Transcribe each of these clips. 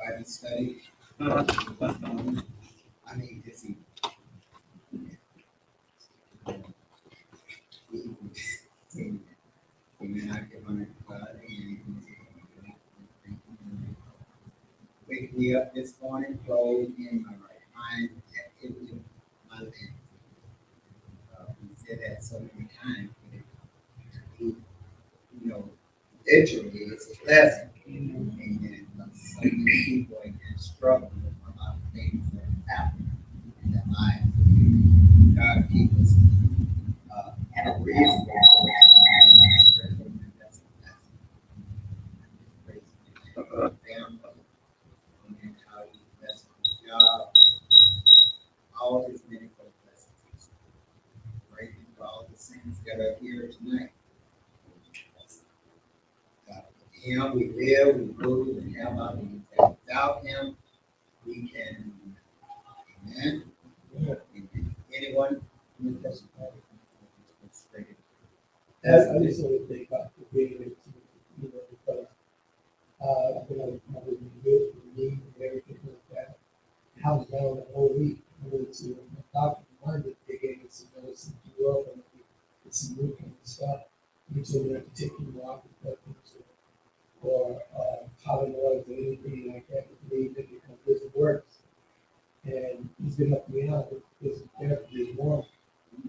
Bible study. I mean, this evening. Amen. I give honor to God. Wake me up this morning, clothed in my right mind, activity of my limbs. We said that so many times, but literally, it's a blessing. Amen. But so many people again struggle with a lot of things that happen in their lives. God keep us at a reasonable point. That's a blessing. Family, and how He blessed his job, all His medical blessings. Grateful for all the saints that are here tonight. Him, we live, we move, and have our being. Without Him, we can. Amen. Anyone? I just want to think about the big, because I've been on my good for me and everything like that. I was down the whole week. I went to my doctor Monday. They gave me some medicine to do up and some new kind of stuff. He told me not to take any walk or Tylenol or anything like that. Because this works. And he's been helping me out with this therapy is warm.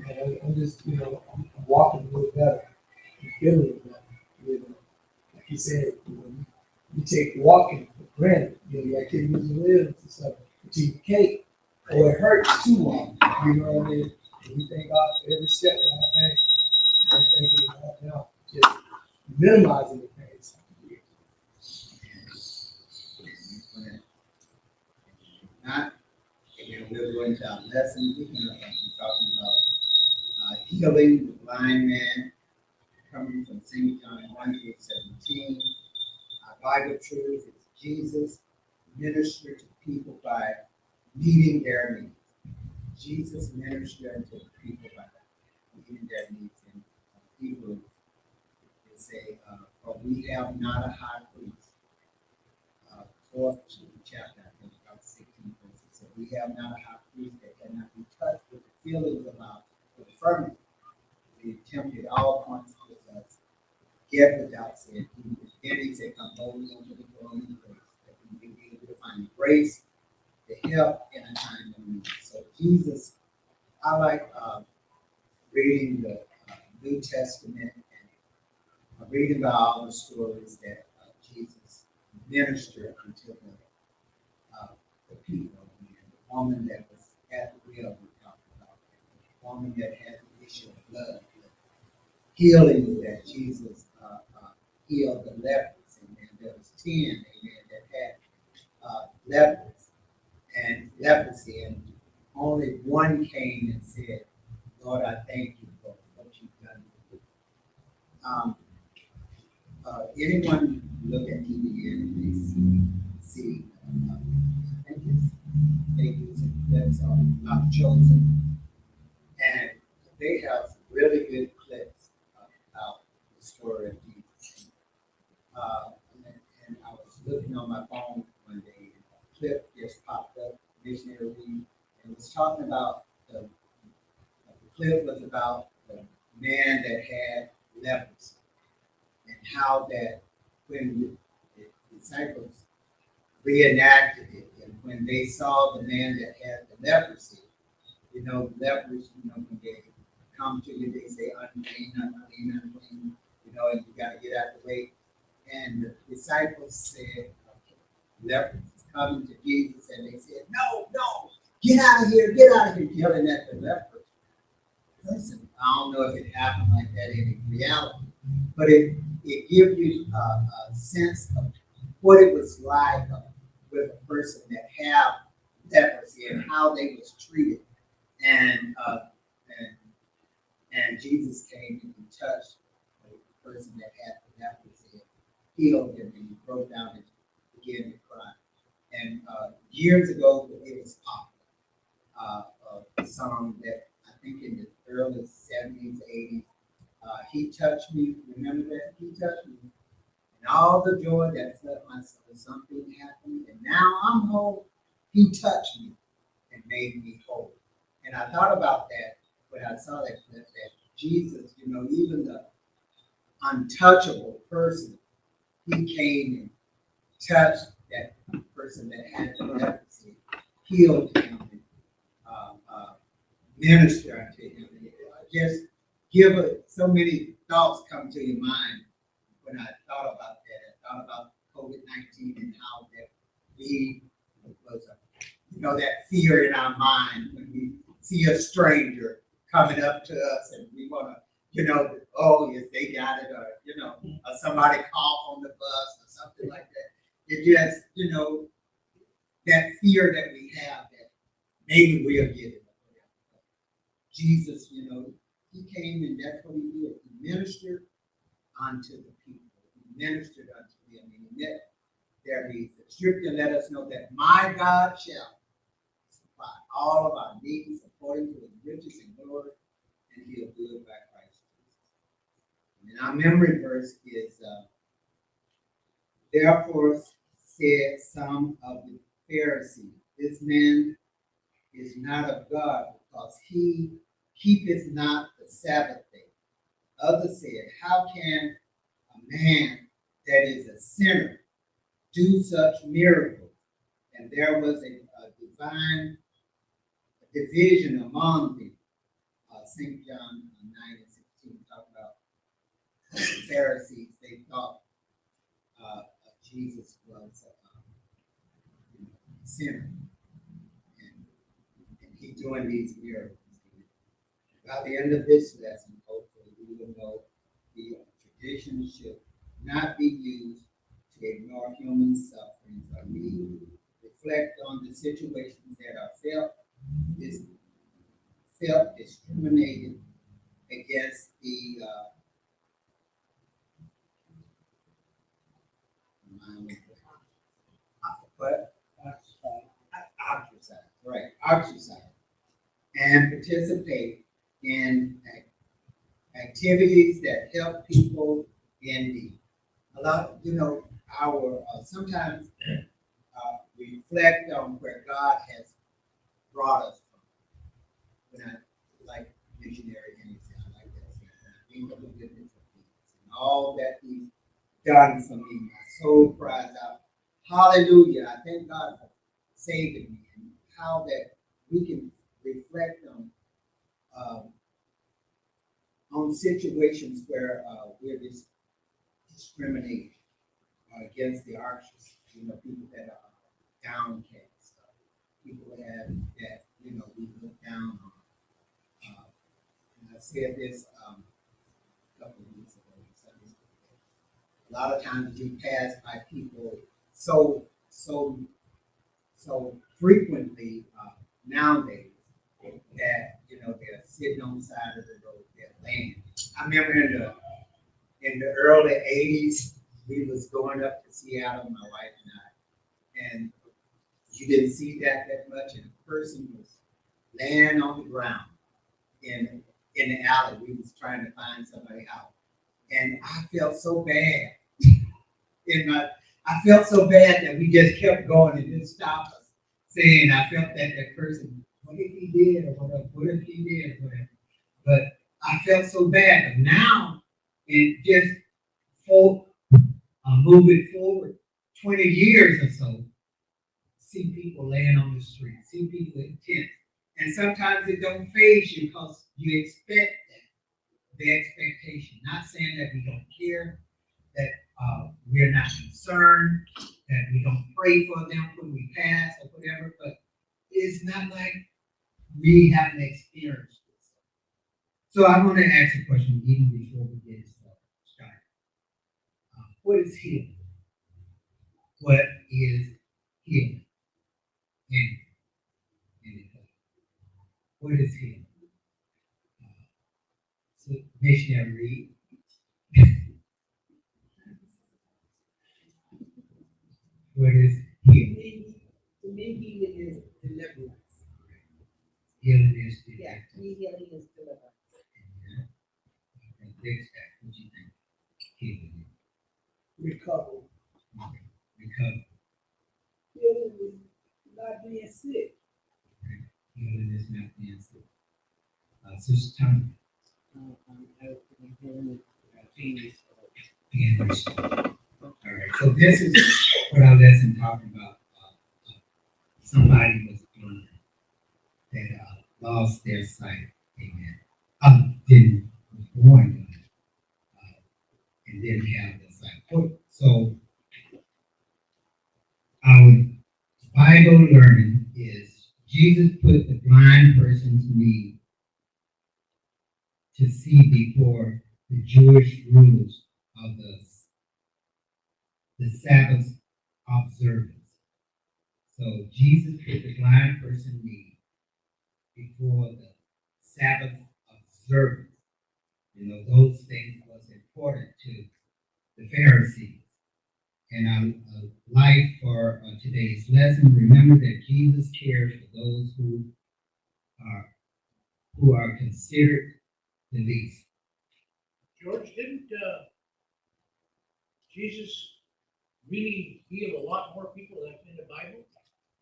And I'm just, I'm walking a little better. I'm feeling it better. Like he said, you take walking for granted, the activities and limbs and stuff, but you can't, or it hurts to walk. You know what I mean? And you thank God for every step that I take. I'm thanking God now, just minimizing the pain. Not, we'll go into our lesson. We're talking about healing the blind man, coming from St. John 1:17. Our Bible truth is Jesus ministered to people by meeting their needs. Jesus ministered to people by meeting their needs. And people they say, "For we have not a high priest." 4th chapter, I think, about 16 verses. So we have not a high priest that cannot be touched with the feelings of our infirmity. He tempted all points with us, yet without sin. Then he said, "Come boldly unto the throne of grace, that we may be able to find grace to help in a time of need." So Jesus, I like reading the New Testament and reading about all the stories that Jesus ministered unto the people. The woman that was at the well, we talked about, the woman that had the issue of blood, healing that Jesus healed the lepers, and there was 10, amen, that had leprosy, and only one came and said, "Lord, I thank you for what you've done." Anyone look at TV and see, I think it's pages and clips of Chosen, and they have really good clips about the story of Jesus. And I was looking on my phone one day, and a clip just popped up, missionary read, and it was talking about the clip was about the man that had leprosy, and how that when the disciples reenacted it, and when they saw the man that had the leprosy, lepers, when they come to you, they say, "Unclean, unclean, unclean," and you got to get out the way. And the disciples said, "Okay, lepers is coming to Jesus," and they said, "No, no, get out of here, yelling at the lepers. Listen, I don't know if it happened like that in reality, but it gives you a sense of what it was like with a person that have leprosy and how they was treated. And Jesus came and he touched the person that had the leprosy and healed him, and he broke down and began to cry. And years ago, it was popular. A song that I think in the early 70s, 80s, "He Touched Me." Remember that? "He touched me. And all the joy that felt my soul." Something happened, and now I'm whole. He touched me and made me whole. And I thought about that when I saw that clip, that Jesus, even the untouchable person, he came and touched that person that had the leprosy, healed him, and minister unto him. And just so many thoughts come to your mind when I thought about that. I thought about COVID-19 and how that we was that fear in our mind when we see a stranger coming up to us and we want to, oh, yes, they got it, or somebody cough on the bus or something like that. It just, that fear that we have that maybe we'll get it. Jesus, he came and that's what he did. He ministered unto the people. He ministered unto them. And he met their needs. The scripture let us know that my God shall supply all of our needs according to his riches and glory, and he'll do it by Christ Jesus. And our memory verse is, therefore said some of the Pharisees, this man is not of God, because he keepeth not the Sabbath day. Others said, how can a man that is a sinner do such miracles? And there was a divine division among them. St. John 9 and 16 talk about the Pharisees. They thought Jesus was a sinner. And he doing these miracles. By the end of this lesson, hopefully we will know the tradition should not be used to ignore human sufferings or need. Reflect on the situations that are felt discriminated against the ostracized, and participate in activities that help people in need. A lot, our sometimes reflect on where God has brought us from. When I like missionary anything, I like that. I think of the goodness of Jesus and all that he's done for me. My soul cries out, hallelujah. I thank God for saving me, and how that we can reflect on situations where we're discriminated against the archers, people that are downcast, people that we look down on. And I said this a couple of weeks ago. A lot of times we pass by people so frequently nowadays that they're sitting on the side of the road, they're laying. I remember in the early '80s, we was going up to Seattle, my wife and I, and you didn't see that much, and a person was laying on the ground in the alley. We was trying to find somebody out, and I felt so bad. I felt so bad that we just kept going and didn't stop us, saying I felt that person, what if he did, or what if he did, or whatever. But I felt so bad. But now, it just moving forward 20 years or so, see people laying on the street, see people in tents. And sometimes it don't faze you because you expect that, the expectation. Not saying that we don't care, that we're not concerned, that we don't pray for them when we pass or whatever, but it's not like we haven't experienced this. So I want to ask a question even before we get started. What is healing? What is healing? What is healing? So missionary Reed. What is healing? To me, healing is deliverance. Healing is deliverance. Yeah, to me, healing is deliverance. And next, what do you think healing is? Recovery. Okay. Recovery. Healing sick. Healing is not being sick. Sister Tony, I was hearing changes. being restored. All right, so this is what our lesson talking about. Somebody was blind that lost their sight. Amen. Didn't was born blind and didn't have the sight. So our Bible learning is Jesus put the blind person's need to see before the Jewish rules of the Sabbath observance. So Jesus put the blind person's need before the Sabbath observance. You know, those things was important to the Pharisees. And our life for today's lesson, remember that Jesus cares for those who are considered the least. George, didn't Jesus really heal a lot more people than in the Bible?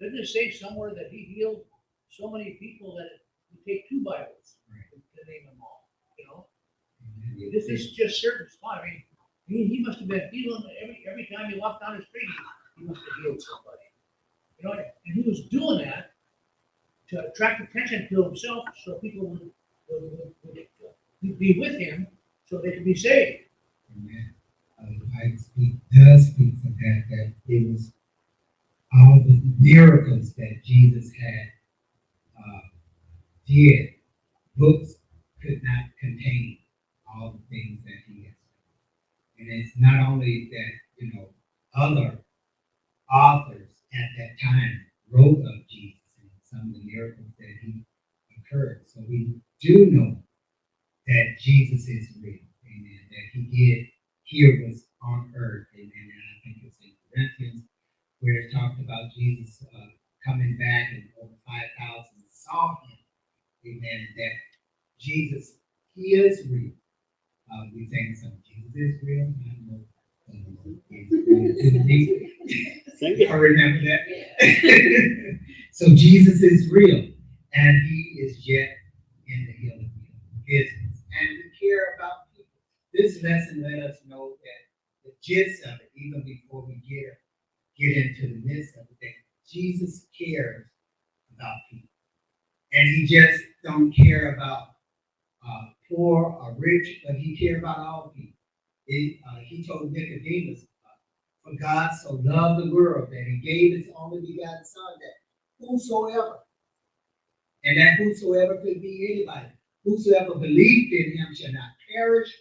Didn't it say somewhere that he healed so many people that it would take two Bibles to name them all? You know, this is just certain spot. I mean, he must have been healing every time he walked down the street. He must have healed somebody. You know, and he was doing that to attract attention to himself, so people would be with him, so they could be saved. Amen. Does speak of that it was all the miracles that Jesus had did. Books could not contain all the things that he has done. And it's not only that, you know, other authors at that time wrote of Jesus and some of the miracles that he occurred. So we do know that Jesus is real. Amen. That he did hear us on earth. Amen. And I think it's in Corinthians where it talked about Jesus coming back and over 5,000 saw him. Amen. That Jesus, he is real. We think some Jesus is real. I know. I remember that. So Jesus is real, and he is yet in the healing business, and we care about people. This lesson let us know that the gist of it, even before we get into the midst of it, that Jesus cares about people, and he just don't care about poor or rich, but he cares about all people. He told Nicodemus, for God so loved the world that he gave his only begotten Son, that whosoever, and that whosoever could be anybody, whosoever believed in him shall not perish,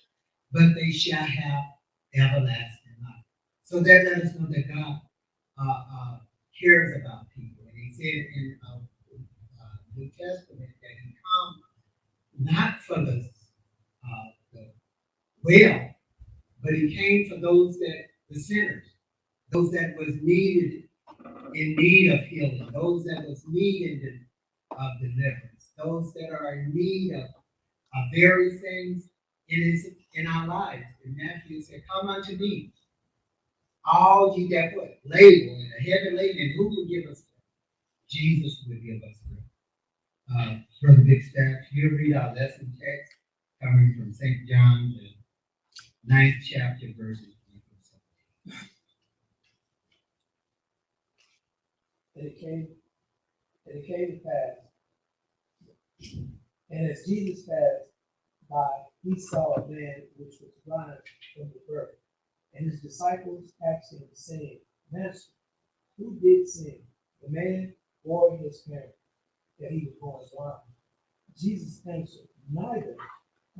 but they shall have everlasting life. So that let us know that God cares about people. And he said in New Testament that he come not for the well, but he came for those that the sinners, those that was in need of healing, those that was needed of deliverance, those that are in need of various things in our lives. And Matthew said, "Come unto me, all ye that what labor and a heavy laden, and who will give us rest? Jesus will give us rest." Brother Big Staff, you read our lesson text coming from St. John, the 9th chapter, verses 1 through 17. And it came to pass, and as Jesus passed by, he saw a man which was blind from the birth. And his disciples asked him, saying, Master, who did sin, the man or his parents, that he was born blind? Jesus answered, neither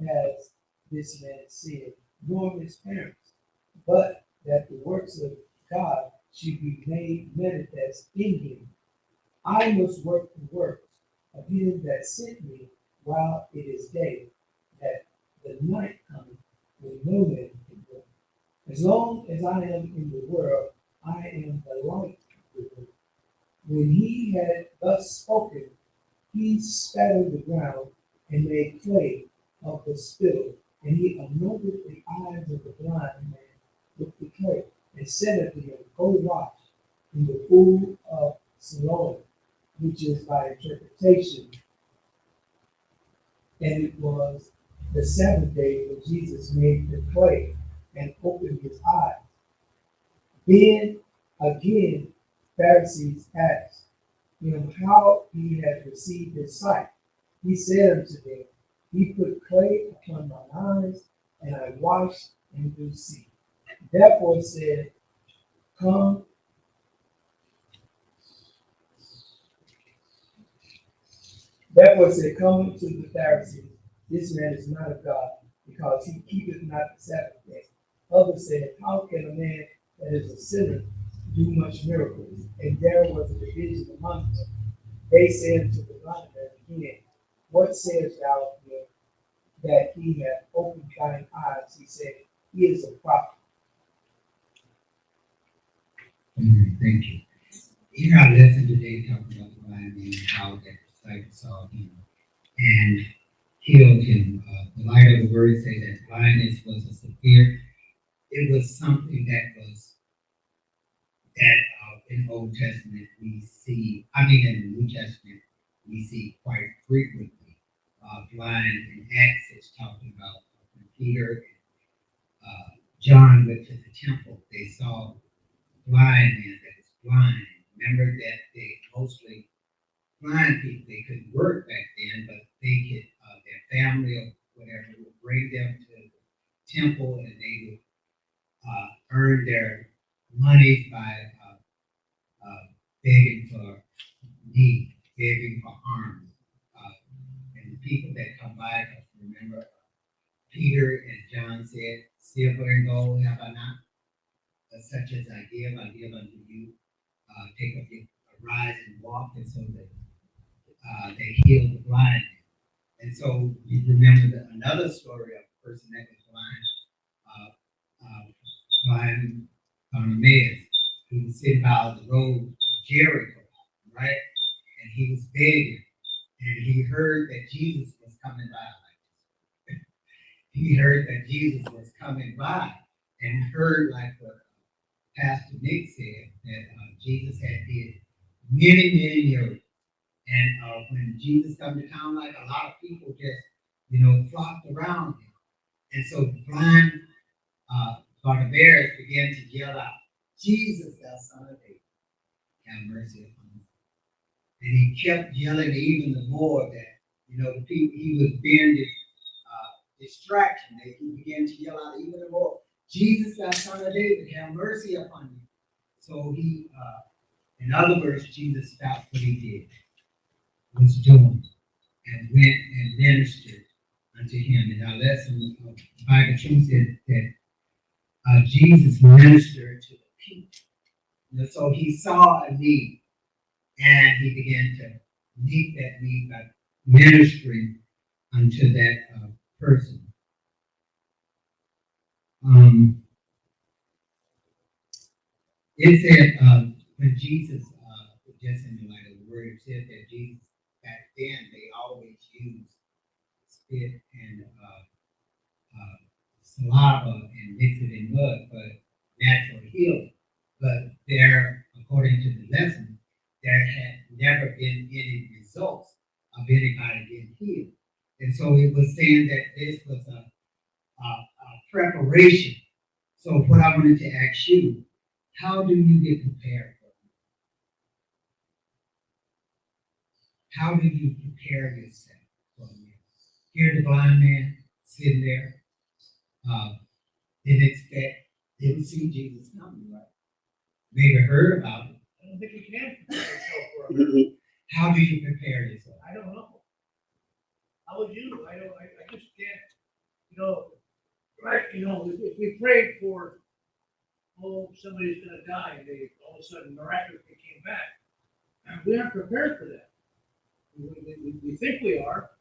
has this man sinned, nor his parents, but that the works of God should be made manifest in him. I must work the works of him that sent me while it is day, that the night cometh when no man can work. As long as I am in the world, I am the light of the world. When he had thus spoken, he spat on the ground and made clay of the spittle, and he anointed the eyes of the blind man with the clay, and said unto him, Go wash in the pool of Siloam, which is by interpretation. And it was the seventh day when Jesus made the clay and opened his eyes. Then again, Pharisees asked him how he had received his sight. He said unto them, he put clay upon mine eyes, and I washed and do see. Therefore said, come. Therefore said, come to the Pharisees. This man is not of God, because he keepeth not the Sabbath day. Others said, how can a man that is a sinner do much miracles? And there was a division among them. They said to the blind man again, what sayest thou of him that he hath opened thine eyes? He said, he is a prophet. Thank you. In our lesson today, talking about the blind man, how that disciples saw him and healed him. The light of the word say that blindness was a severe. It was something that was in the Old Testament we see. I mean, in the New Testament we see quite frequently. Blind in Acts, it's talking about when Peter and John went to the temple. They saw a blind man that was blind. Remember that they mostly blind people, they couldn't work back then, but they could, their family or whatever would bring them to the temple and they would earn their money by begging for need, begging for alms. And the people that come by, remember, Peter and John said, silver and gold have I not, but such as I give unto you. Take up your rise and walk, and so they healed the blind. And so you remember another story of a person that was blind Bartimaeus, who was sitting by the road in Jericho, right? And he was begging, and he heard that Jesus was coming by. He heard that Jesus was coming by, and heard like what Pastor Nick said, that Jesus had did many miracles. And when Jesus come to town, like a lot of people just, flocked around him. And so the blind Bartimaeus began to yell out, Jesus, thou son of David, have mercy upon me. And he kept yelling even the more that, the people, he was being distraction. He began to yell out even more, Jesus, thou son of David, have mercy upon me. So he, in other words, Jesus stopped what he did, was doing, and went and ministered unto him. And our lesson, the Bible truth said that Jesus ministered to the people. So he saw a need, and he began to meet that need by ministering unto that person. It said when Jesus, just in the light of the word, it said that Jesus back then they always used spit and saliva and mix it in mud for natural healing. But there, according to the lesson, there had never been any results of anybody getting healed. And so it was saying that this was a preparation. So what I wanted to ask you, how do you get prepared for it? How do you prepare yourself for it? Here the blind man sitting there, didn't see Jesus coming, right? Maybe heard about it. I don't think you can prepare yourself for it. How do you prepare yourself? I don't know. How would you? I just can't, right, if we prayed for, somebody's gonna die, and they all of a sudden miraculously came back. And we aren't prepared for that. We think we are.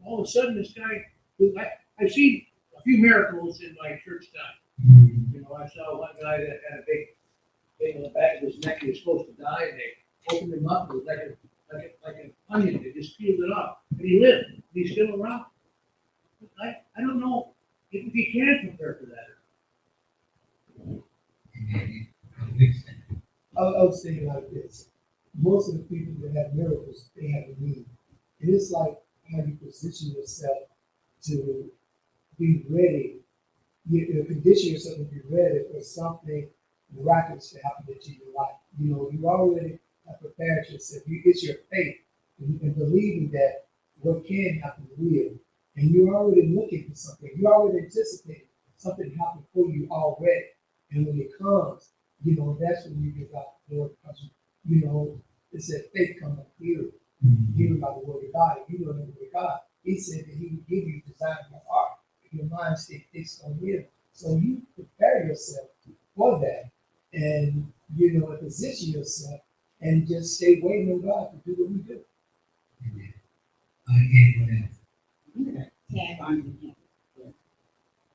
All of a sudden this guy, I've seen a few miracles in my church time. I saw one guy that had a big thing on the back of his neck. He was supposed to die, and they opened him up. It was like an onion. They just peeled it off, and he lived. And he's still around. I don't know if you can prepare for that. I was thinking like this. most of the people that have miracles, they have a need. And it's like how you position yourself to be ready. You condition yourself to be ready for something miraculous to happen into your life. You know, you already have prepared yourself. It's your faith and believing that what can happen will. And you're already looking for something. You already anticipate something happen for you already. And when it comes, you know, that's when you give God the glory because you know, it said faith comes by hearing, hearing by the word of God. If you know the word of God, He said that He would give you the desire of your heart, if your mind stay fixed on Him. So you prepare yourself for that, and you know, and position yourself, and just stay waiting on God to do what we do. Amen. Again, I'm gonna tag on to him.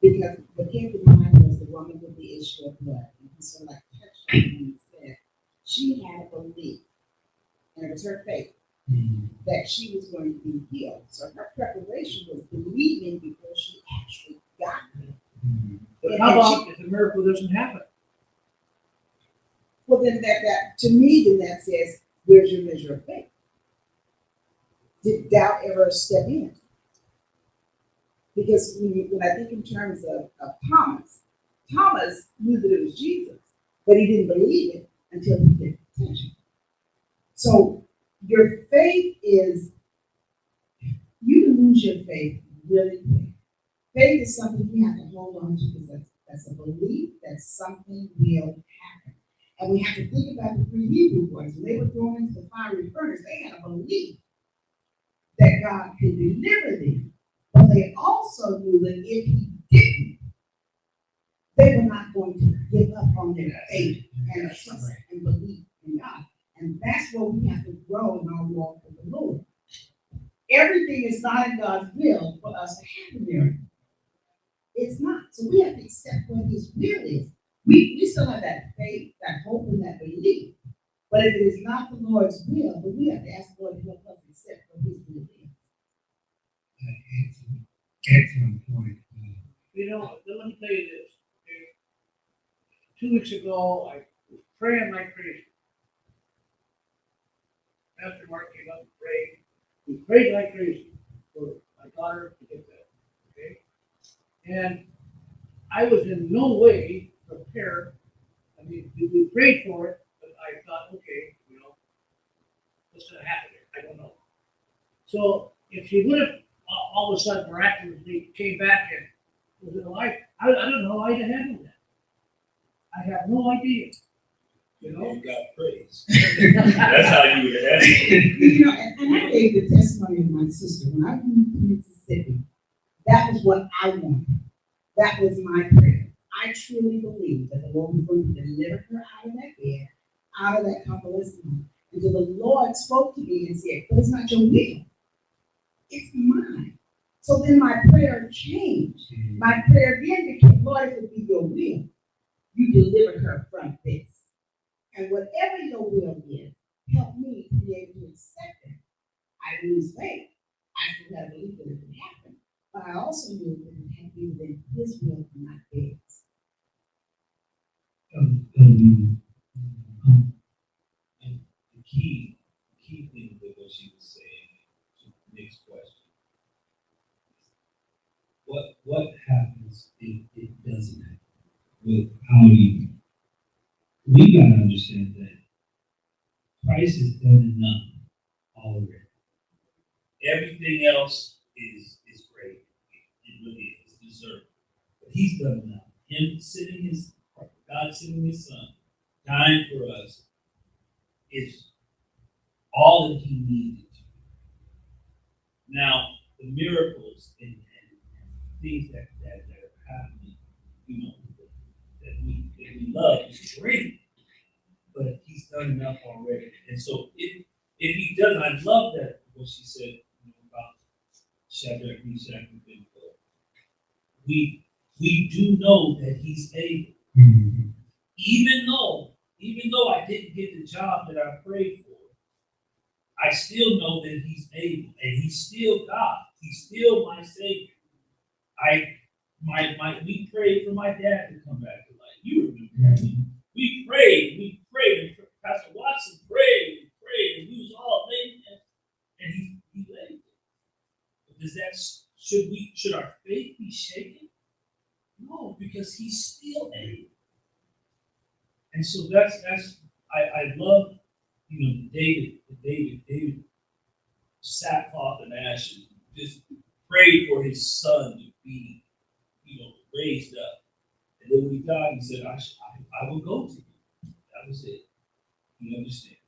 Because what came to mind was the woman with the issue of blood. And he sort of like touched on it and said she had a belief, and it was her faith, that she was going to be healed. So her preparation was believing before she actually got it. But how about if the miracle doesn't happen? Well, then that to me, then that says, where's your measure of faith? Did doubt ever step in? Because when I think in terms of Thomas, Thomas knew that it was Jesus, but he didn't believe it until he did touch it. So your faith is, you can lose your faith really quick. Faith is something we have to hold on to because that's a belief that something will happen. And we have to think about the three Hebrew boys. When they were thrown into the fiery furnace, they had a belief that God could deliver them. But they also knew that if He didn't, they were not going to give up on their faith and trust and belief in God. And that's where we have to grow in our walk with the Lord. Everything is not in God's will for us to have a miracle. It's not. So we have to accept what His will is. We still have that faith, that hope, and that belief. But if it is not the Lord's will, then we have to ask the Lord to help us accept what His will is. excellent point. You know, let me tell you this. Okay? 2 weeks ago, I was praying like crazy. Pastor Mark came up and prayed. We prayed like crazy for my daughter to get that. Okay? And I was in no way prepared. I mean, we prayed for it, but I thought, okay, you know, what's going to happen here? I don't know. So if she would have all of a sudden miraculously came back and was in life, I don't know how to handle that. I have no idea. You know? You got praise. That's how you would have it. You know, and I gave the testimony of my sister. When I moved to Mississippi, that was what I wanted. That was my prayer. I truly believed that the Lord was going to deliver her out of that bed, out of that convalescent home. Until the Lord spoke to me and said, but it's not your will. It's mine. So then my prayer changed. My prayer then became, Lord, if it be your will, you deliver her from this. And whatever your will is, help me to be able to accept it. I lose faith. I still have belief that it can happen. But I also knew that it had to be within His will and not theirs. And the key thing with what she was saying, next question. What happens if it doesn't happen? With how do you? We gotta understand that Christ has done enough already. Everything else is great. It really is deserved. But He's done enough. Him sending God sending His Son, dying for us, is all that He needed to. Now, the miracles and things that are happening, you know, that we love is great, but He's done enough already. And so if He doesn't, I love that what she said, you know, about Shadrach, Meshach, and Abednego. We do know that He's able. Mm-hmm. Even though I didn't get the job that I prayed for, I still know that He's able, and He's still God. He's still my Savior. We prayed for my dad to come back to life. You remember that? We prayed. Pastor Watson prayed. should our faith be shaken? No, because he's still able. And so I love, David sackcloth and ashes, just prayed for his son to be, raised up. And then when he died, he said, I will go to you. That was it. You understand?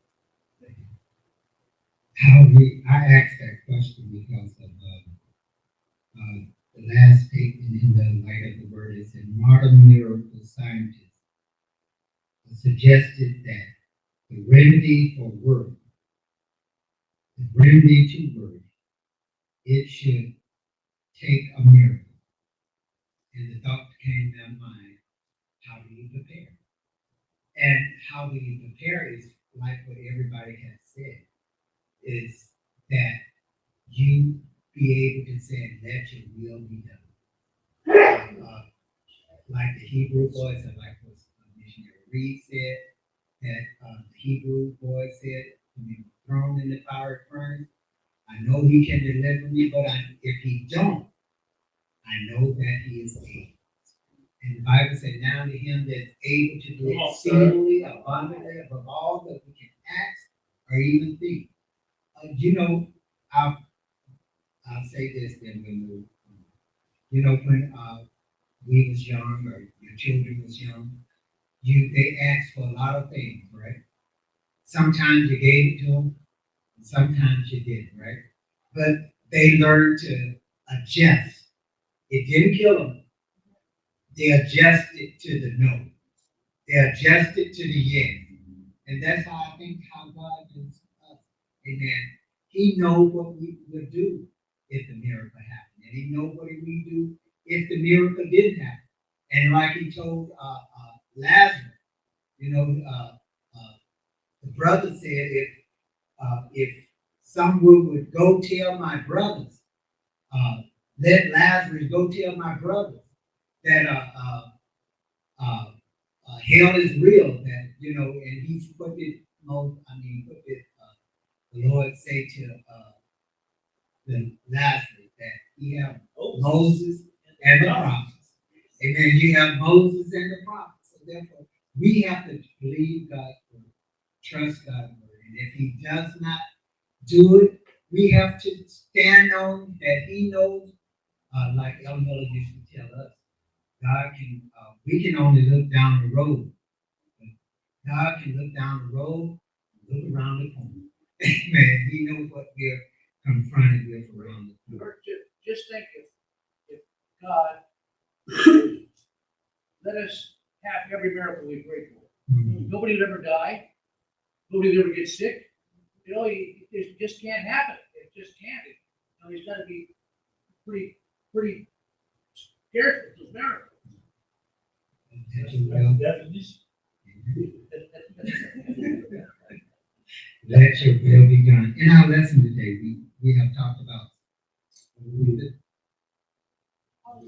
I asked that question because of the last statement in the light of the word. It said modern miracle scientists suggested that the remedy to work, it should take a miracle. And the doctor came to my mind, how do you prepare? And how do you prepare is like what everybody has said, is that you be able to say, let your will be done. Like the Hebrew boys, and like what Missionary Reed said, that the Hebrew boy said, when he was thrown in the fiery furnace, I know he can deliver me, but if he don't, I know that he is able. And the Bible said, now to him that's able to do exceedingly abundantly above all that we can ask or even think. I'll say this, then we'll move on. When we was young, or your children was young, they asked for a lot of things, right? Sometimes you gave it to them, and sometimes you didn't, right? But they learned to adjust. It didn't kill them. They adjusted to the no. They adjusted to the yes. And that's how I think how God does us. Amen. He knows what we would do if the miracle happened. And he knows what we do if the miracle didn't happen. And like he told Lazarus, the brother said, if someone would go tell my brothers, let Lazarus go tell my brothers that hell is real, that, and he's put it, the Lord say to the Lazarus that he have Moses and the prophets. Amen. You have Moses and the prophets. So therefore, we have to believe God's word, trust God's word. And if he does not do it, we have to stand on that he knows, like El Miller used to tell us, we can only look down the road. But God can look down the road, look around the corner. Amen. He knows what we're confronted with around the corner. Just think if God let us have every miracle we pray for. Mm-hmm. Nobody would ever die. Nobody would ever get sick. It just can't happen. It just can't. He's got to be pretty careful with his miracles. Let your will be done. In our lesson today, we have talked about a little bit. I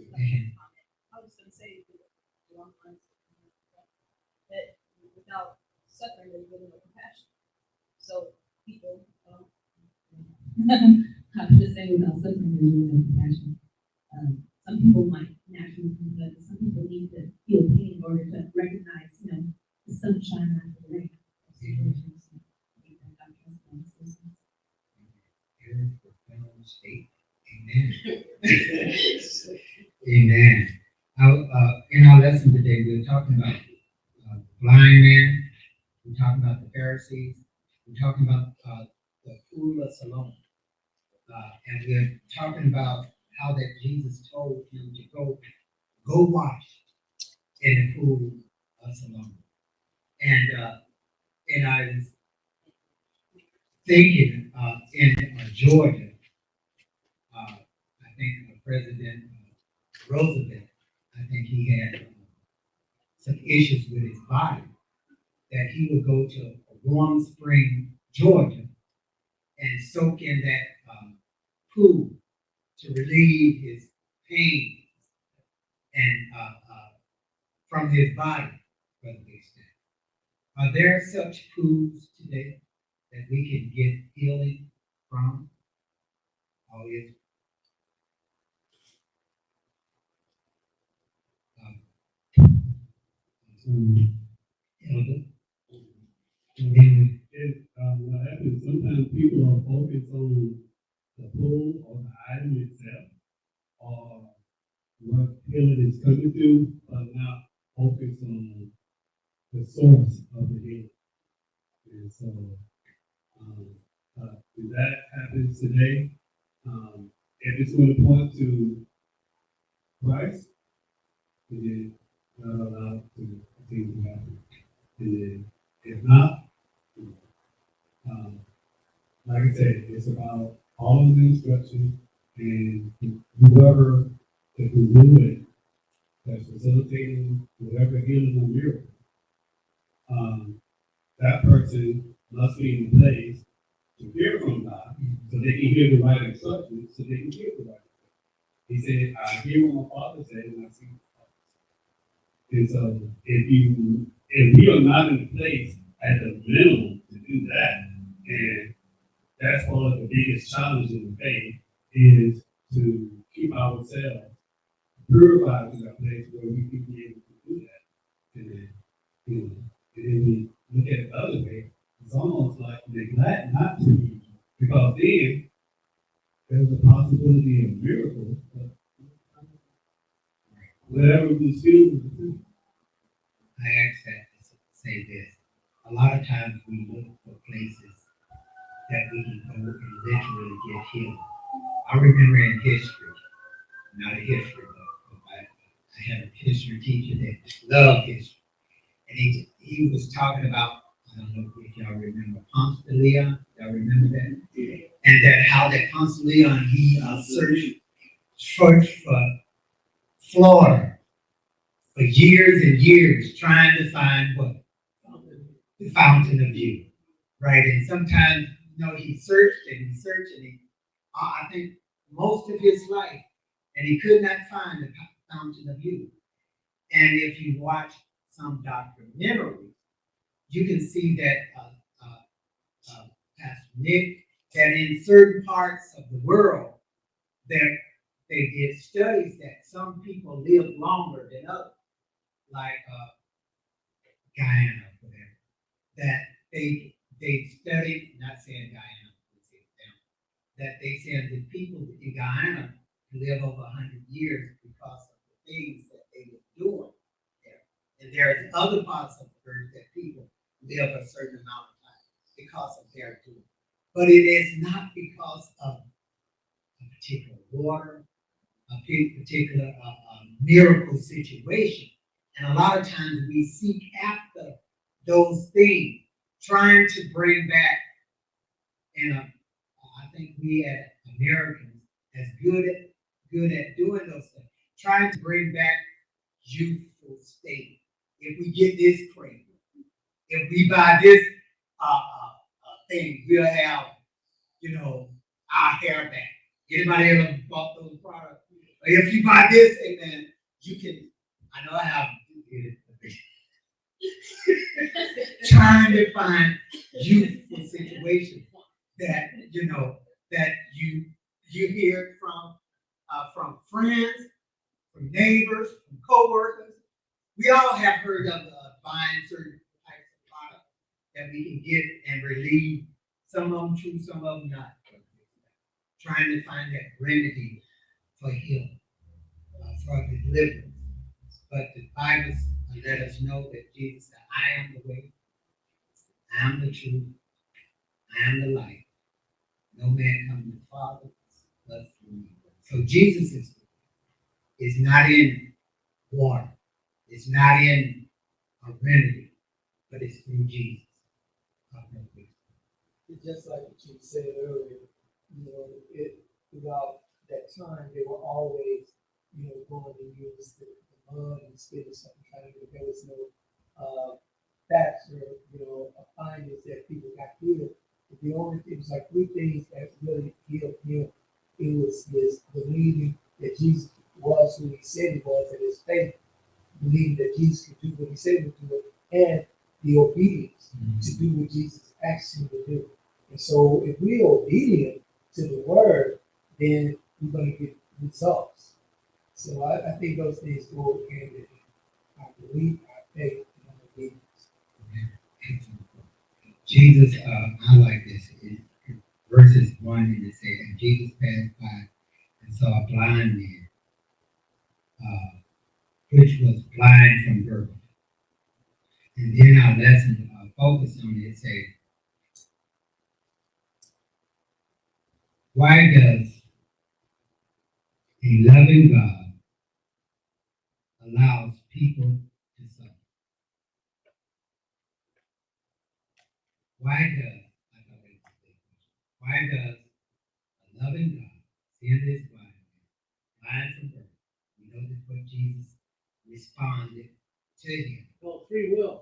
was going to say that without suffering, there's really no compassion. So people, I was just saying without suffering, there's really no compassion. Some people might naturally do that, but some people need to feel pain in order to recognize, the sunshine after the rain. Amen. In our lesson today, we're talking about the blind man. We're talking about the Pharisees. We're talking about the pool of Siloam. And we're talking about how that Jesus told him to go wash in the pool of Siloam. And I was thinking in Georgia, I think President Roosevelt, I think he had some issues with his body, that he would go to a warm spring, Georgia, and soak in that pool to relieve his pain and from his body, Brother Bixton. Are there such pools today that we can get healing from? Or is Elder. And then What happens, sometimes people are focused on the pull or the item itself, or what healing is coming to, but not focused on the source of the healing. And so, if that happens today, if it's going to point to Christ, then not allowed to continue to happen. And then, if not, like I said, it's about all of the instructions and whoever is doing it, that's facilitating whatever healing or miracle, that person must be in place to hear from God, so they can hear the right instructions, so they can hear the right instructions. He said, I hear what my Father said, and I see what my Father said. And so, if we are not in place at the minimum to do that, and that's one of the biggest challenges in faith, is to keep ourselves purified to that place where we can be able to do that. And then, and then we look at it the other way, it's almost like neglect not to use it. Because then there's a possibility of miracles, but whatever we feel is true. I ask that to say this. A lot of times we look for places that we can go and literally get healed. I remember in history, not a history book, but I had a history teacher that loved history. And he was talking about, I don't know if y'all remember Ponce de Leon. Y'all remember that? Yeah. And that how that Ponce de Leon, he searched for Florida for years and years, trying to find what? The fountain of youth. Right? And sometimes, he searched and I think most of his life, and he could not find the fountain of youth. And if you watch some documentaries, you can see that Pastor Nick, that in certain parts of the world, that they did studies that some people live longer than others, like Guyana, whatever. That they studied, not saying Guyana, that they said that people in Guyana live over 100 years because of the things that they were doing there. And there's other parts of the earth that people live a certain amount of time because of their doing. But it is not because of a particular water, a particular miracle situation. And a lot of times we seek after those things, trying to bring back, and I think we as Americans, as good at doing those things, trying to bring back youthful state. If we get this crate, if we buy this thing, we'll have, our hair back. Anybody ever bought those products? If you buy this, amen, you can, I know I have trying to find youthful situations that, that you hear from friends, from neighbors, from co-workers. We all have heard of buying certain types of products that we can get and relieve. Some of them true, some of them not. Trying to find that remedy for healing, for deliverance. But the Bible let us know that Jesus said, I am the way, I am the truth, I am the light. No man comes to the Father but through me. So Jesus is not in water. It's not in a remedy, but it's through Jesus. It's just like what you said earlier, throughout that time, they were always, going to use the mud and spit or something, trying to get, there was no facts or, findings that people got healed. It was like three things that really healed him. It was his believing that Jesus was who he said he was, and his faith, believing that Jesus could do what he said he would do, and the obedience to do what Jesus asked him to do. And so if we're obedient to the word, then we're going to get results. So I think those things go hand in hand. Our belief, our faith, and Jesus, I like this. Verses 1, and it says, and Jesus passed by and saw a blind man, which was blind from birth. And then our lesson focus on it says, why does a loving God allows people to suffer? Why does a loving God send his blind from birth? We know that's what Jesus responded to him. Well, free will.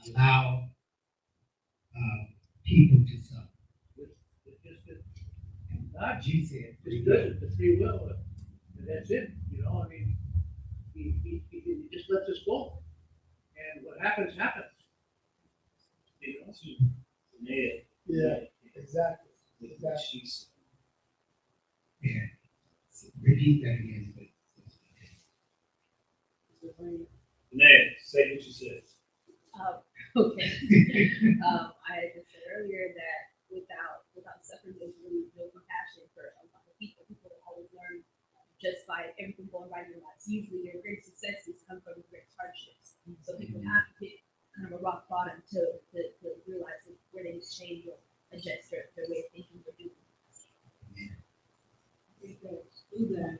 Allow people to suffer. God Jesus said, just does it, the free will, and that's it, you know, I mean, he just lets us go. And what happens, happens. You know? Yeah, exactly. yeah. Repeat that again. Nay, say what you said. Okay. I just said earlier that without suffering, there's really no compassion for a lot of people. People always learn just by everything going right in their lives. Usually their great successes come from great hardships. So people have to hit kind of a rock bottom to realize where they need to change or adjust their way of thinking or doing things. Do that,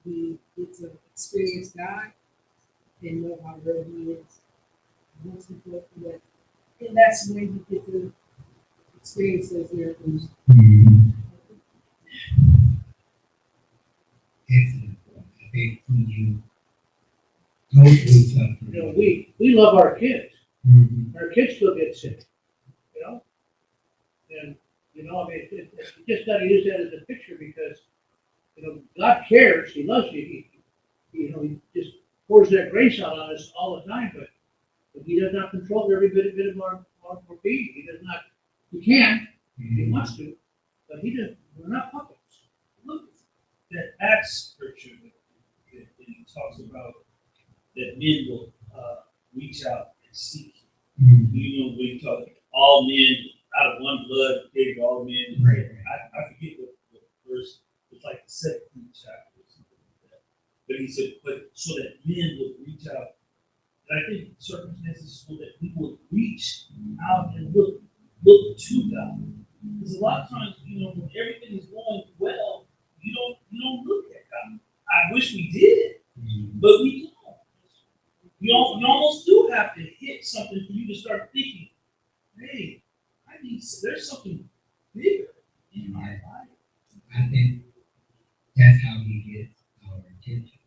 we get to experience God and know how real He is. Once we go through that, and that's when you get to experience those miracles. Excellent. I think when you go through something, You know, we love our kids. Our kids still get sick, you know? And, you know, I mean, you just gotta use that as a picture because, you know, God cares, He loves you, you know, He just pours that grace out on us all the time, but He does not control every bit of our being. He does not, He can, He wants to, but He doesn't, we're not puppets. Look, that Acts scripture that he talks about that men will reach out and seek. You know, when he talks all men out of one blood, created all men. Right. I forget what verse. It's like the 17th chapter or something like that. But he said, but so that men would reach out. And I think circumstances so that we would reach out and look to God. Because a lot of times, you know, when everything is going well, you don't look at God. I wish we did, but we don't. You almost do have to hit something for you to start thinking, hey, there's something bigger in my life. I think that's how He gets our attention.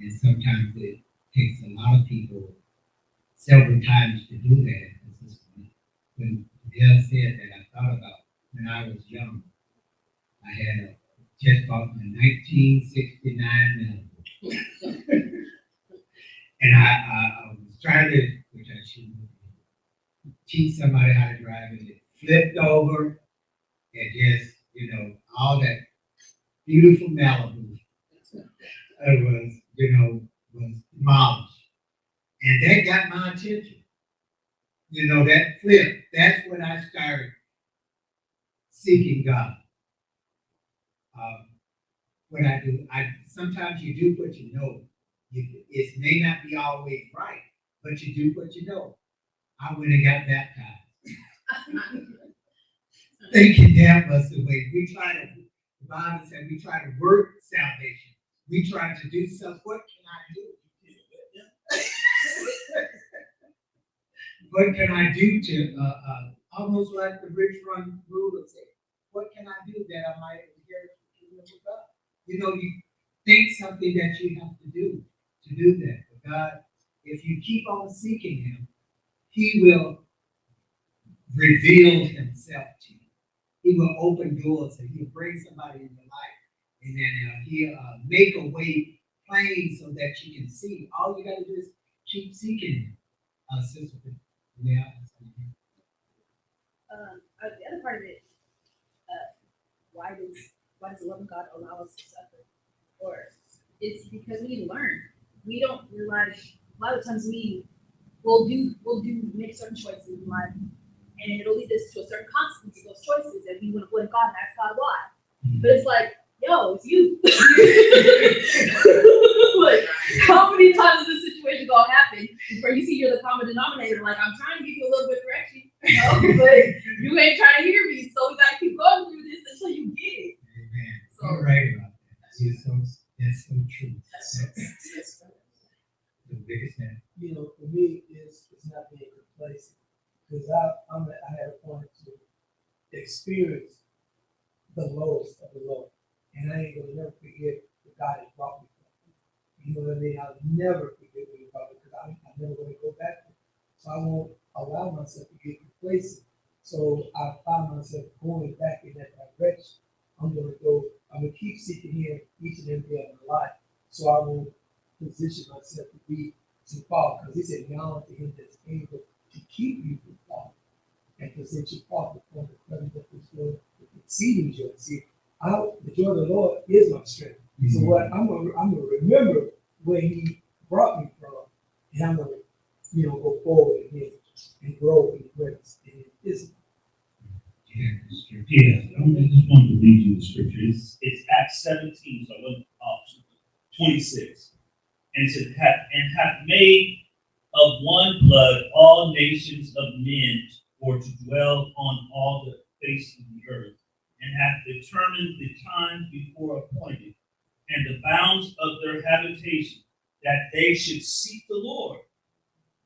And sometimes it takes a lot of people several times to do that. When Dale said that, I thought about when I was young. I had just bought my 1969 Malibu. And I was trying to, which I shouldn't have, teach somebody how to drive it. It flipped over and just, you know, all that beautiful Malibu was demolished. And that got my attention. You know, that flip, that's when I started seeking God. What I do, sometimes you do what you know. It may not be always right, but you do what you know. I went and got baptized. Thinking that was the way. The Bible said we try to work salvation. We try to do stuff. What can I do? What can I do to, almost like the rich young ruler said, what can I do that I might inherit the kingdom of God? You know, you think something that you have to do that. But God, if you keep on seeking Him, He will reveal Himself to you. He will open doors and He'll bring somebody in your life. And then He'll make a way plain so that you can see. All you got to do is keep seeking Him. Sister, yeah. The other part of it, why does the love of God allow us to suffer? Or it's because we learn. We don't realize a lot of times we'll make certain choices in life, and it'll lead us to a certain consequence of those choices, and we want to blame God and ask God why. But it's like, yo, it's you. Like, how many times is this situation gonna happen before you see you're the common denominator? Like, I'm trying to give you a little bit of correction, you know, but you ain't trying to hear me, so we gotta keep going through this until you get it. Amen. So You're right about that. That's so true. That's the biggest thing. You know, for me, it's not being complacent. Because I had a point to experience the lowest of the low. And I ain't gonna never forget the God that brought me from. You know what I mean? I'll never forget where he brought me because I'm never gonna go back there. So I won't allow myself to get complacent. So I find myself going back in that direction. I'm gonna keep seeking him each and every day of my life. So I won't position myself to fall. Because he said, now unto him that's able to keep you from falling and present you forth before the presence of his Lord with exceeding joy. See, the joy of the Lord is my strength. Mm-hmm. So what I'm gonna remember where he brought me from, and I'm gonna, go forward in him and grow in grace and in wisdom. Yeah, I just wanted to read you the scripture. It's Acts 17, so I went up to 26. And it said, hath made of one blood all nations of men for to dwell on all the face of the earth, and hath determined the times before appointed, and the bounds of their habitation, that they should seek the Lord,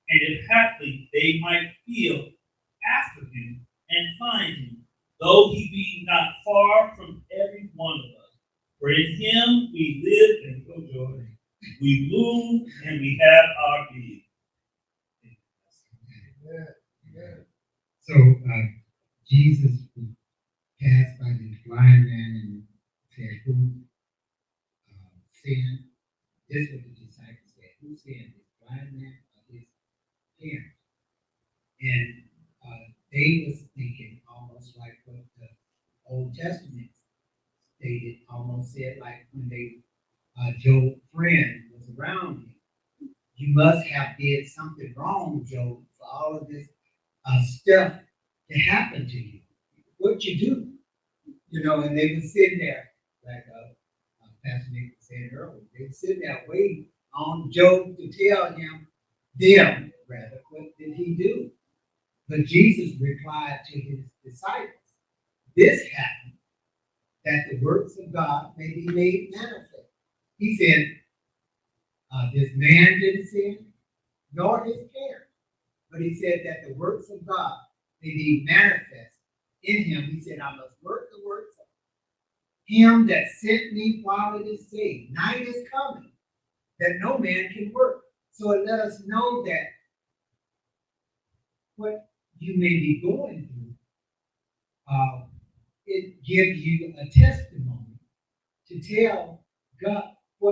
and if haply they might feel after him and find him, though he be not far from every one of us. For in him we live and go joy. We move and we have our being. So Jesus passed by this blind man and said, "Who sinned?" This is what the disciples said. Who sinned, this blind man or his parents? And they was thinking almost like what the Old Testament stated, almost said like when Job's friend was around him. You must have did something wrong, Job, for all of this stuff to happen to you. What'd you do? And they were sitting there, like Pastor Nick was saying earlier, they were sitting there waiting on Job to tell them, what did he do? But Jesus replied to his disciples, this happened that the works of God may be made manifest. He said, this man didn't sin, nor his parents. But he said that the works of God may be manifest in him. He said, I must work the works of him that sent me while it is day. Night is coming, that no man can work. So it let us know that what you may be going through, it gives you a testimony to tell God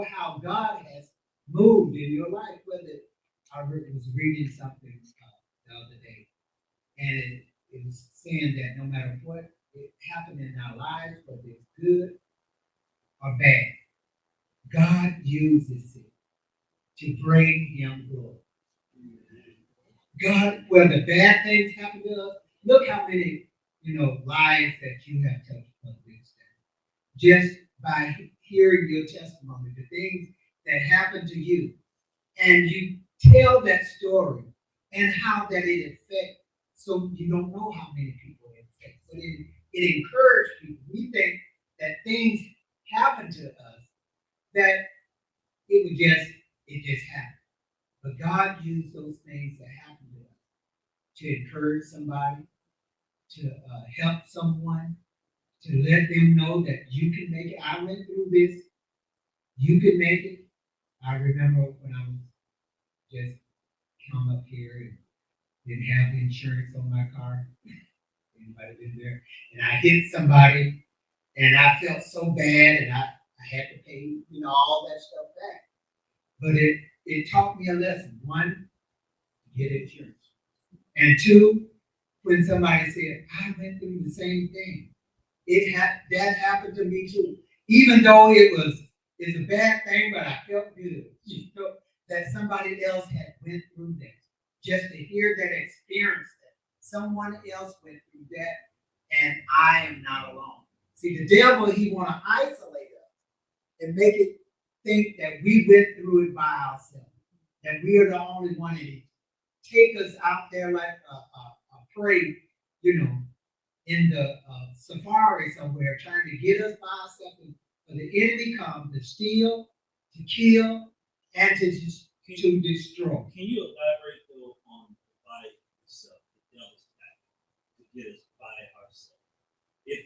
how God has moved in your life. Whether I was reading something the other day, and it was saying that no matter what it happened in our lives, whether it's good or bad, God uses it to bring him glory. God, whether bad things happen to us, look how many lives that you have touched on this day. Just by hearing your testimony, the things that happened to you, and you tell that story and how that it affects, so you don't know how many people it affects. But it encouraged people. We think that things happen to us, that it just happened. But God used those things that happen to us to encourage somebody, to help someone, to let them know that you can make it. I went through this. You can make it. I remember when I was just come up here and didn't have insurance on my car. Anybody been there? And I hit somebody, and I felt so bad, and I had to pay, all that stuff back. But it taught me a lesson. One, get insurance. And two, when somebody said, I went through the same thing. That happened to me too. Even though it's a bad thing, but I felt good. that somebody else had went through that. Just to hear that experience that someone else went through that, and I am not alone. See, the devil, he want to isolate us and make it think that we went through it by ourselves, that we are the only one in it. Take us out there like a prey, in the safari somewhere, trying to get us by ourselves. For the enemy comes to steal, to kill, and to destroy. Can you elaborate though on by itself, the devil's tactic to get us by ourselves? If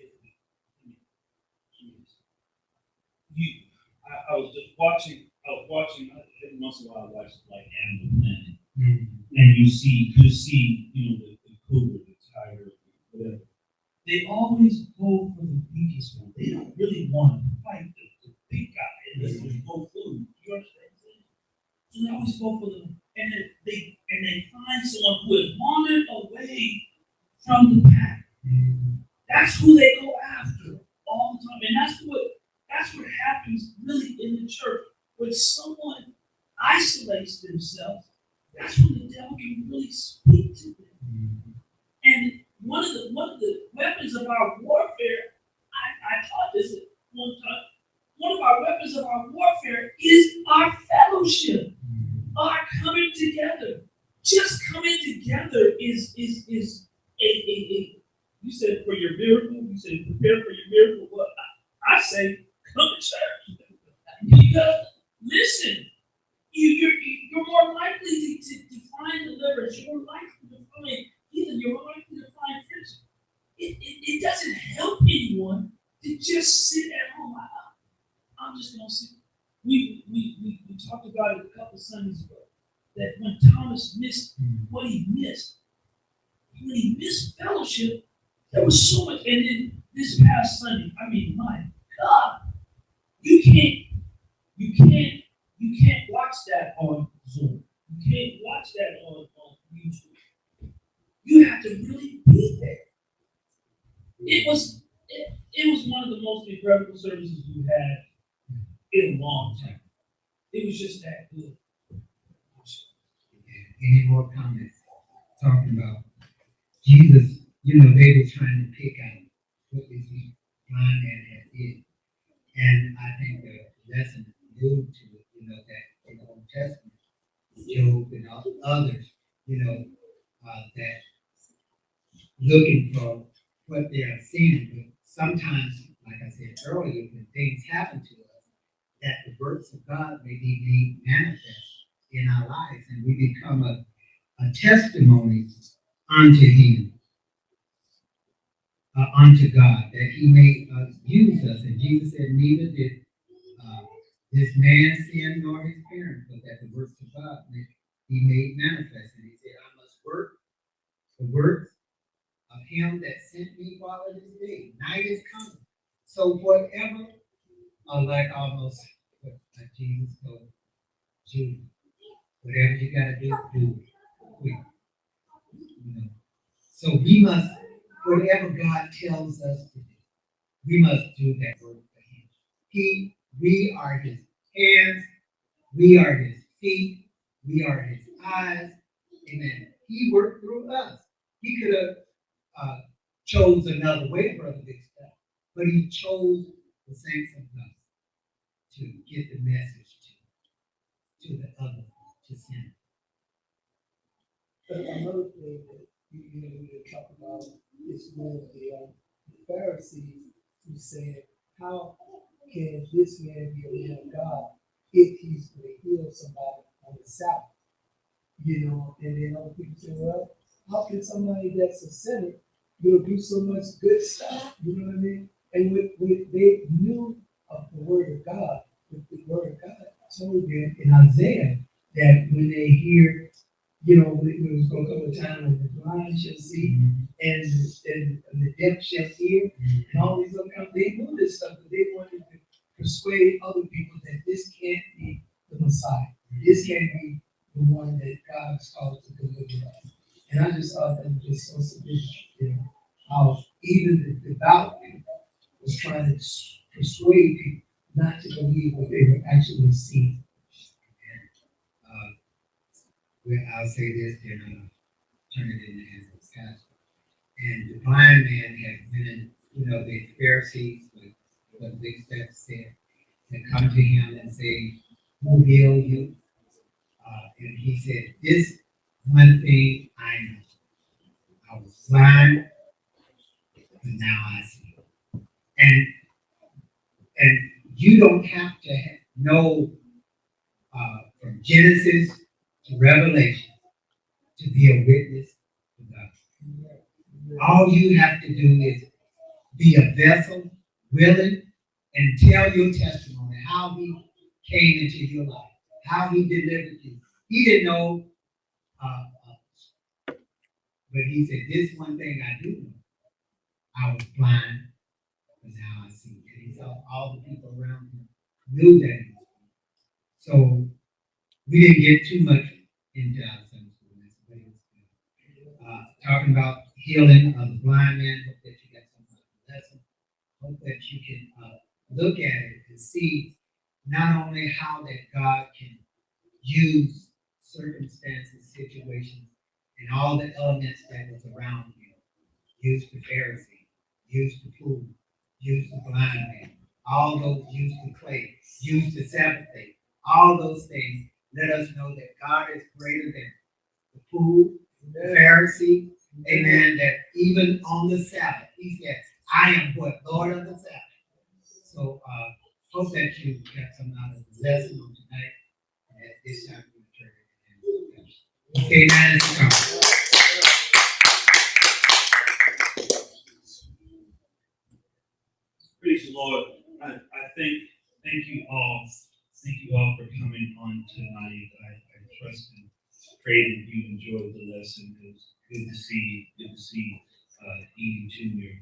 I was just watching. Every once in a while I watch like Animal Planet, and you see, the cougar, the tiger, whatever. They always go for the weakest one. They don't really want to fight the big guy and let them go through. You understand? So they always go for them, and they find someone who has wandered away from the pack. That's who they go after all the time, and that's what happens really in the church. When someone isolates themselves, that's when the devil can really speak to them. And one of the weapons of our warfare, I taught this at one time. One of our weapons of our warfare is our fellowship, our coming together. Just coming together is a you said for your miracle, you said prepare for your miracle. Well, I say come to church. Because listen, you're more likely to find deliverance. You're more likely to find healing. You're more likely to find friendship. It doesn't help anyone to just sit at home. I'm just gonna sit. We talked about it a couple Sundays ago. That when Thomas missed what he missed, when he missed fellowship, there was so much. And then this past Sunday, I mean, my God, you can't watch that on Zoom. You can't watch that on YouTube. You have to really be there. It was one of the most incredible services we've had in a long time. It was just that good. Any more comments? Talking about Jesus, they were trying to pick out what this blind man had did. And I think the lesson alluded to it, that in the Old Testament, Job and others, that looking for what they are seeing. But sometimes, like I said earlier, when things happen to us, that the works of God may be made manifest in our lives, and we become a testimony unto Him, unto God, that He may use us. And Jesus said, neither did this man sin nor his parents, but that the works of God may be made manifest. And He said, I must work the works of Him that sent me while it is day. Night is coming. So whatever, like Jesus told Jesus, whatever you got to do it quick. So we must, whatever God tells us to do, we must do that work for Him. We are His hands, we are His feet, we are His eyes. Amen. He worked through us. He could have chose another way, Brother Big Stuff, but He chose the saints of God to get the message to the other, to sin. But another thing that we talk about is when the Pharisees who said, how can this man be a man of God if he's going to heal somebody on the Sabbath? And then other people say, well, how can somebody that's a sinner, do so much good stuff? You know what I mean? And when they knew of the word of God, the word of God told them in Isaiah that when they hear, when it was going to come a time when the blind shall see and the deaf shall hear, and all these other kinds, they knew this stuff, but they wanted to persuade other people that this can't be the Messiah. This can't be the one that God is called to deliver us. And I just thought that was just so significant, how even the devout people was trying to persuade people not to believe what they were actually seeing. I'll say this, then turn it in the hands of the pastor. And the blind man had been, the Pharisees, what the big steps said, that come to him and say, who healed you? And he said, this one thing I know. I was blind, but now I see. And you don't have to know from Genesis to Revelation to be a witness to God. All you have to do is be a vessel, willing, and tell your testimony, how he came into your life, how he delivered you. He didn't know, but he said, this one thing I do know. I was blind, but now I see. And he saw all the people around him knew that he was blind. So we didn't get too much into our Sunday school lesson, but it was good. Talking about healing of the blind man. Hope that you got something out of the lesson. Hope that you can look at it and see not only how that God can use circumstances, situations, and all the elements that was around him. Use the Pharisee, use the fool, use the blind man, all those, use the clay, use the Sabbath day, all those things let us know that God is greater than the fool, the Pharisee, amen, that even on the Sabbath, he said, I am what? Lord of the Sabbath. So, hope that you got some out of the lesson on tonight, and at this time, we turn it. Okay, man, it's come. Praise the Lord. I thank you all. Thank you all for coming on tonight. I trust and pray that you enjoyed the lesson. It was good to see Eden Jr.